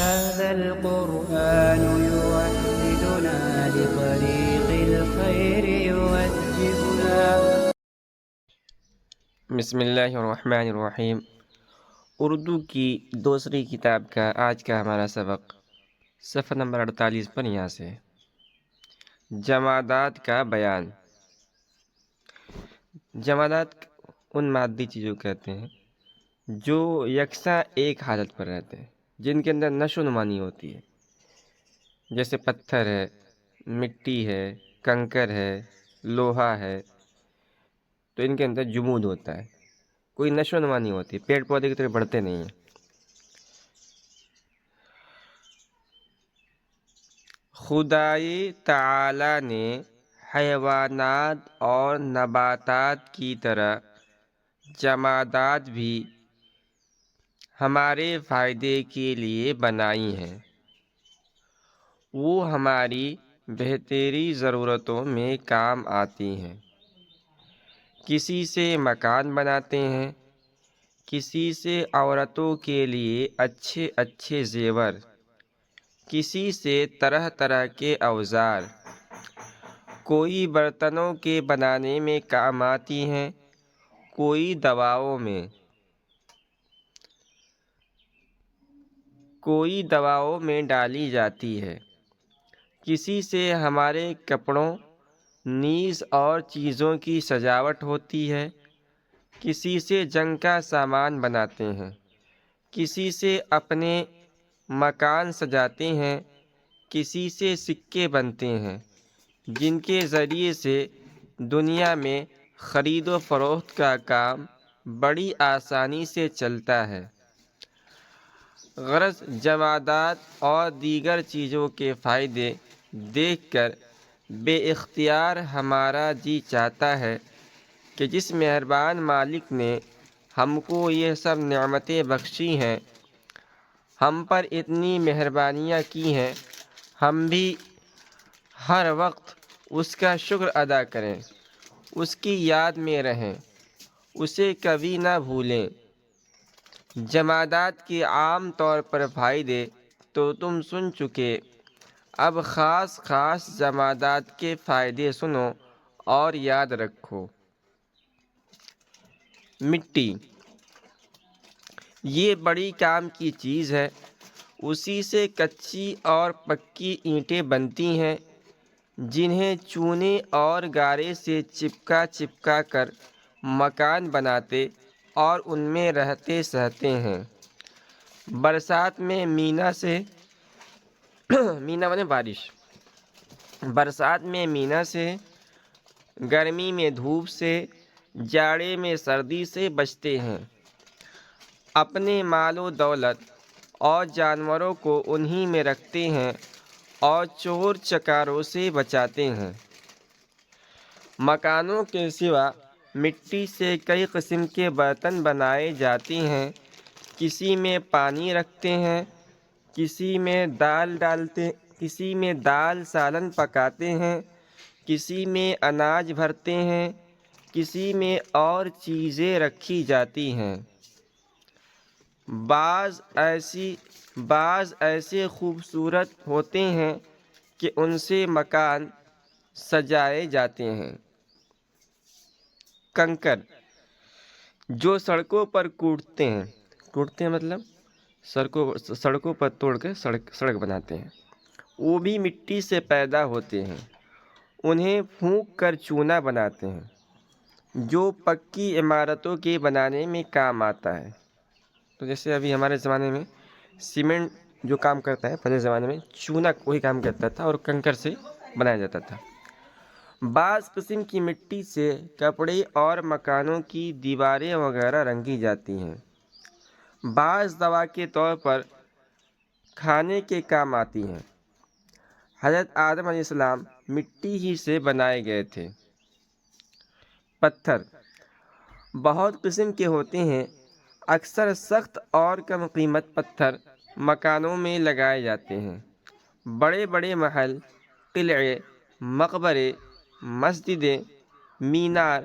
هذا القرآن يوحدنا لطريق الخير يوجهنا. بسم اللہ الرحمن الرحیم۔ اردو کی دوسری کتاب کا آج کا ہمارا سبق صفحہ نمبر 48 پر یہاں سے جمادات کا بیان۔ جمادات ان مادی چیزوں کہتے ہیں جو یکساں ایک حالت پر رہتے ہیں، جن کے اندر نشو و نما نہیں ہوتی ہے، جیسے پتھر ہے، مٹی ہے، کنکر ہے، لوہا ہے، تو ان کے اندر جمود ہوتا ہے، کوئی نشو و نما نہیں ہوتی، پیڑ پودے کی طرح بڑھتے نہیں ہیں۔ خدائے تعالی نے حیوانات اور نباتات کی طرح جمادات بھی ہمارے فائدے کے لیے بنائی ہیں۔ وہ ہماری بہتری ضرورتوں میں کام آتی ہیں۔ کسی سے مکان بناتے ہیں، کسی سے عورتوں کے لیے اچھے اچھے زیور، کسی سے طرح طرح کے اوزار، کوئی برتنوں کے بنانے میں کام آتی ہیں، کوئی دواؤں میں ڈالی جاتی ہے، کسی سے ہمارے کپڑوں، نیز اور چیزوں کی سجاوٹ ہوتی ہے، کسی سے جنگ کا سامان بناتے ہیں، کسی سے اپنے مکان سجاتے ہیں، کسی سے سکے بنتے ہیں، جن کے ذریعے سے دنیا میں خرید و فروخت کا کام بڑی آسانی سے چلتا ہے۔ غرض جمادات اور دیگر چیزوں کے فائدے دیکھ کر بے اختیار ہمارا جی چاہتا ہے کہ جس مہربان مالک نے ہم کو یہ سب نعمتیں بخشی ہیں، ہم پر اتنی مہربانیاں کی ہیں، ہم بھی ہر وقت اس کا شکر ادا کریں، اس کی یاد میں رہیں، اسے کبھی نہ بھولیں۔ جمادات کے عام طور پر فائدے تو تم سن چکے، اب خاص خاص جمادات کے فائدے سنو اور یاد رکھو۔ مٹی، یہ بڑی کام کی چیز ہے، اسی سے کچی اور پکی اینٹیں بنتی ہیں، جنہیں چونے اور گارے سے چپکا کر مکان بناتے اور ان میں رہتے سہتے ہیں۔ برسات میں مینا سے، گرمی میں دھوپ سے، جاڑے میں سردی سے بچتے ہیں۔ اپنے مال و دولت اور جانوروں کو انہی میں رکھتے ہیں اور چور چکاروں سے بچاتے ہیں۔ مکانوں کے سوا مٹی سے کئی قسم کے برتن بنائے جاتے ہیں، کسی میں پانی رکھتے ہیں، کسی میں دال سالن پکاتے ہیں، کسی میں اناج بھرتے ہیں، کسی میں اور چیزیں رکھی جاتی ہیں۔ بعض ایسے خوبصورت ہوتے ہیں کہ ان سے مکان سجائے جاتے ہیں۔ کنکر، جو سڑکوں پر کوڑتے ہیں مطلب سڑکوں پر توڑ کے سڑک بناتے ہیں، وہ بھی مٹی سے پیدا ہوتے ہیں۔ انہیں پھونک کر چونا بناتے ہیں، جو پکی عمارتوں کے بنانے میں کام آتا ہے۔ تو جیسے ابھی ہمارے زمانے میں سیمنٹ جو کام کرتا ہے، پہلے زمانے میں چونا کوئی کام کرتا تھا اور کنکر سے بنایا جاتا تھا۔ بعض قسم کی مٹی سے کپڑے اور مکانوں کی دیواریں وغیرہ رنگی جاتی ہیں۔ بعض دوا کے طور پر کھانے کے کام آتی ہیں۔ حضرت آدم علیہ السلام مٹی ہی سے بنائے گئے تھے۔ پتھر بہت قسم کے ہوتے ہیں، اکثر سخت اور کم قیمت پتھر مکانوں میں لگائے جاتے ہیں۔ بڑے بڑے محل، قلعے، مقبرے، مسجدیں، مینار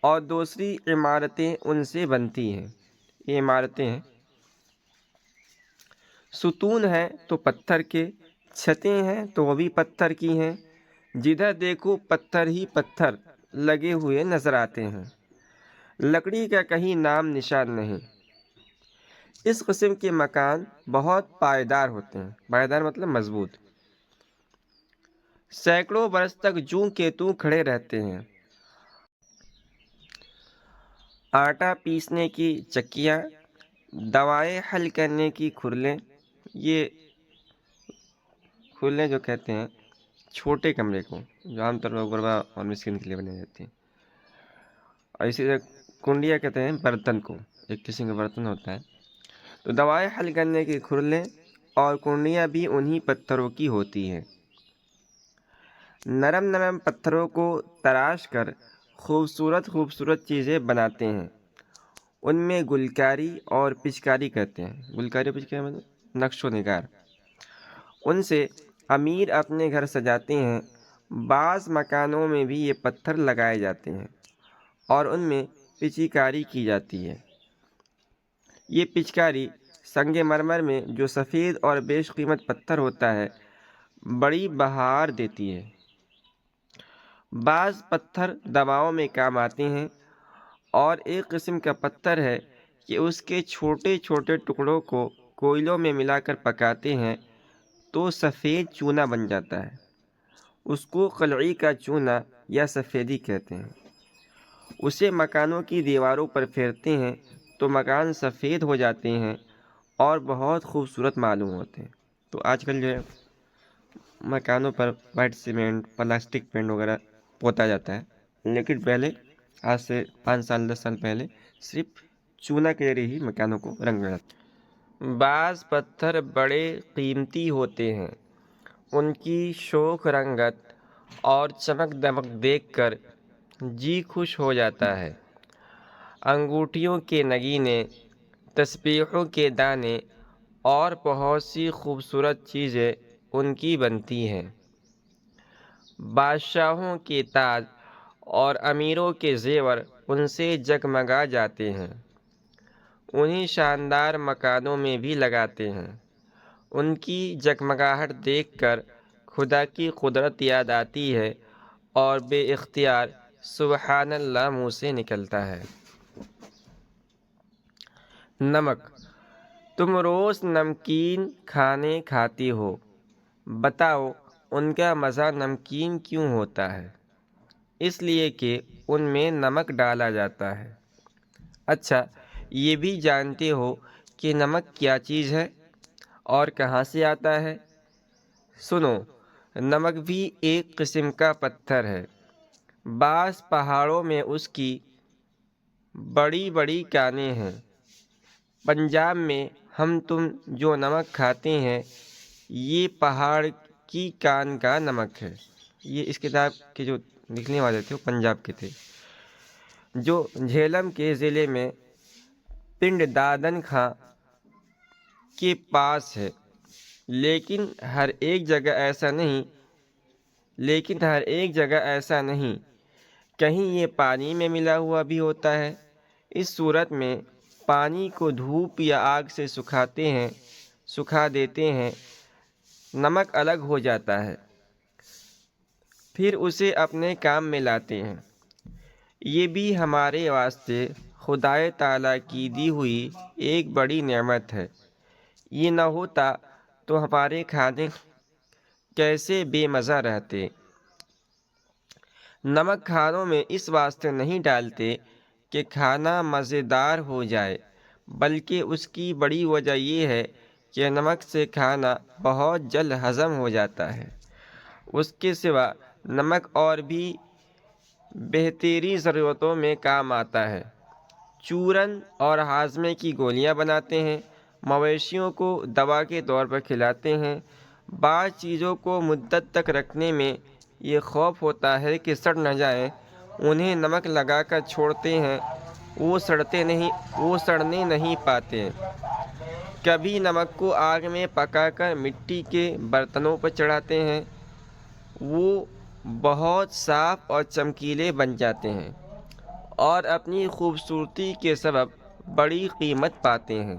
اور دوسری عمارتیں ان سے بنتی ہیں۔ یہ عمارتیں ہیں۔ ستون ہیں تو پتھر کے، چھتیں ہیں تو وہ بھی پتھر کی ہیں، جدھر دیکھو پتھر ہی پتھر لگے ہوئے نظر آتے ہیں، لکڑی کا کہیں نام نشان نہیں۔ اس قسم کے مکان بہت پائیدار ہوتے ہیں، پائیدار مطلب مضبوط، سینکڑوں برس تک جوں کے توں کھڑے رہتے ہیں۔ آٹا پیسنے کی چکیاں، دوائیں حل کرنے کی کھرلیں، یہ کھرلیں جو کہتے ہیں چھوٹے کمرے کو، جو عام طور پر غربا اور مسکین کے لیے بنائی جاتی ہیں، اور اسی طرح کنڈیا کہتے ہیں برتن کو، ایک قسم کا برتن ہوتا ہے۔ تو دوائیں حل کرنے کی کھرلیں اور کنڈیاں بھی انہی پتھروں کی ہوتی ہیں۔ نرم نرم پتھروں کو تراش کر خوبصورت خوبصورت چیزیں بناتے ہیں، ان میں گلکاری اور پچکاری کرتے ہیں۔ گلکاری اور پچکاری مطلب نقش و نگار، ان سے امیر اپنے گھر سجاتے ہیں۔ بعض مکانوں میں بھی یہ پتھر لگائے جاتے ہیں اور ان میں پچکاری کی جاتی ہے۔ یہ پچکاری سنگ مرمر میں جو سفید اور بیش قیمت پتھر ہوتا ہے، بڑی بہار دیتی ہے۔ بعض پتھر دواؤں میں کام آتے ہیں، اور ایک قسم کا پتھر ہے کہ اس کے چھوٹے چھوٹے ٹکڑوں کو کوئلوں میں ملا کر پکاتے ہیں تو سفید چونا بن جاتا ہے، اس کو قلعی کا چونا یا سفیدی کہتے ہیں۔ اسے مکانوں کی دیواروں پر پھیرتے ہیں تو مکان سفید ہو جاتے ہیں اور بہت خوبصورت معلوم ہوتے ہیں۔ تو آج کل جو ہے مکانوں پر وائٹ سیمنٹ، پلاسٹک پینٹ وغیرہ پوتا جاتا ہے، لیکن پہلے آج سے 5 سال 10 سال پہلے صرف چونا کے ذریعے ہی مکانوں کو رنگ میں جاتا ہے۔ بعض پتھر بڑے قیمتی ہوتے ہیں، ان کی شوخ رنگت اور چمک دمک دیکھ کر جی خوش ہو جاتا ہے۔ انگوٹھیوں کے نگینے، تسبیحوں کے دانے اور بہت سی خوبصورت چیزیں ان کی بنتی ہیں۔ بادشاہوں کے تاج اور امیروں کے زیور ان سے جگمگا جاتے ہیں، انہیں شاندار مکانوں میں بھی لگاتے ہیں۔ ان کی جگمگاہٹ دیکھ کر خدا کی قدرت یاد آتی ہے اور بے اختیار سبحان اللہ منہ سے نکلتا ہے۔ نمک، تم روز نمکین کھانے کھاتی ہو، بتاؤ ان کا مزہ نمکین کیوں ہوتا ہے؟ اس لیے کہ ان میں نمک ڈالا جاتا ہے۔ اچھا، یہ بھی جانتے ہو کہ نمک کیا چیز ہے اور کہاں سے آتا ہے؟ سنو، نمک بھی ایک قسم کا پتھر ہے۔ بعض پہاڑوں میں اس کی بڑی بڑی کانیں ہیں۔ پنجاب میں ہم تم جو نمک کھاتے ہیں، یہ پہاڑ کی کان کا نمک ہے۔ یہ اس کتاب کے جو لکھنے والے تھے وہ پنجاب کے تھے، جو جہلم کے ضلع میں پنڈ دادن خاں کے پاس ہے۔ لیکن ہر ایک جگہ ایسا نہیں، کہیں یہ پانی میں ملا ہوا بھی ہوتا ہے۔ اس صورت میں پانی کو دھوپ یا آگ سے سکھا دیتے ہیں، نمک الگ ہو جاتا ہے، پھر اسے اپنے کام میں لاتے ہیں۔ یہ بھی ہمارے واسطے خدائے تعالیٰ کی دی ہوئی ایک بڑی نعمت ہے۔ یہ نہ ہوتا تو ہمارے کھانے کیسے بے مزہ رہتے۔ نمک کھانوں میں اس واسطے نہیں ڈالتے کہ کھانا مزیدار ہو جائے، بلکہ اس کی بڑی وجہ یہ ہے کہ نمک سے کھانا بہت جلد ہضم ہو جاتا ہے۔ اس کے سوا نمک اور بھی بہتری ضرورتوں میں کام آتا ہے۔ چورن اور ہاضمے کی گولیاں بناتے ہیں، مویشیوں کو دوا کے طور پر کھلاتے ہیں۔ بعض چیزوں کو مدت تک رکھنے میں یہ خوف ہوتا ہے کہ سڑ نہ جائیں، انہیں نمک لگا کر چھوڑتے ہیں، وہ سڑنے نہیں پاتے۔ کبھی نمک کو آگ میں پکا کر مٹی کے برتنوں پر چڑھاتے ہیں، وہ بہت صاف اور چمکیلے بن جاتے ہیں اور اپنی خوبصورتی کے سبب بڑی قیمت پاتے ہیں۔